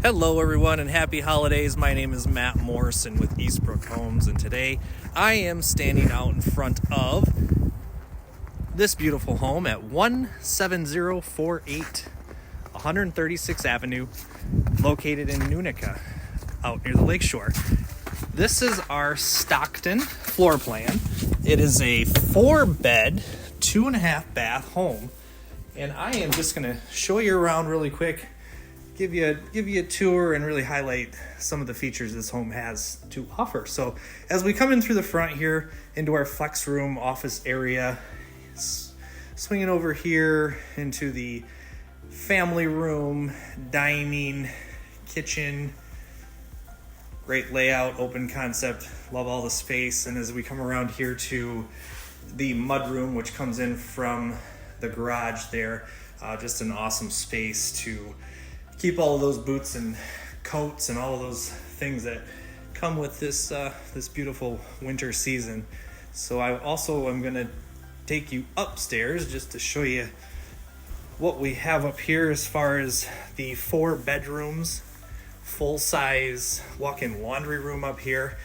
Hello everyone and happy holidays. My name is Matt Morrison with Eastbrook Homes, and today I am standing out in front of this beautiful home at 17048 136th Avenue, located in Nunica, out near the lakeshore. This is our Stockton floor plan. It is a 4-bed, 2.5 bath home, and I am just going to show you around really quick. Give you a tour and really highlight some of the features this home has to offer. So as we come in through the front here into our flex room office area, swinging over here into the family room, dining, kitchen, great layout, open concept, love all the space. And as we come around here to the mud room, which comes in from the garage there, just an awesome space to keep all of those boots and coats and all of those things that come with this this beautiful winter season. So I also am going to take you upstairs just to show you what we have up here as far as the 4 bedrooms, full-size walk-in laundry room up here,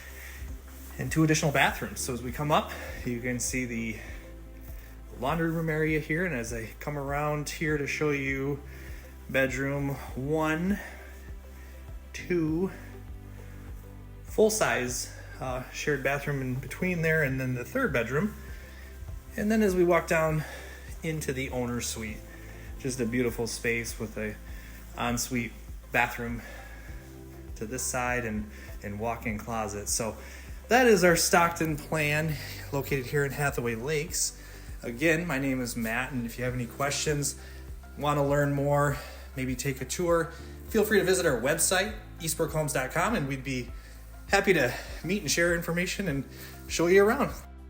and 2 additional bathrooms. So as we come up, you can see the laundry room area here, and as I come around here to show you bedroom 1, 2, full-size shared bathroom in between there, and then the 3rd bedroom. And then as we walk down into the owner's suite, just a beautiful space with a ensuite bathroom to this side and walk-in closet. So that is our Stockton plan, located here in Hathaway Lakes. Again, my name is Matt, and if you have any questions, want to learn more, maybe take a tour, feel free to visit our website, eastbrookhomes.com, and we'd be happy to meet and share information and show you around.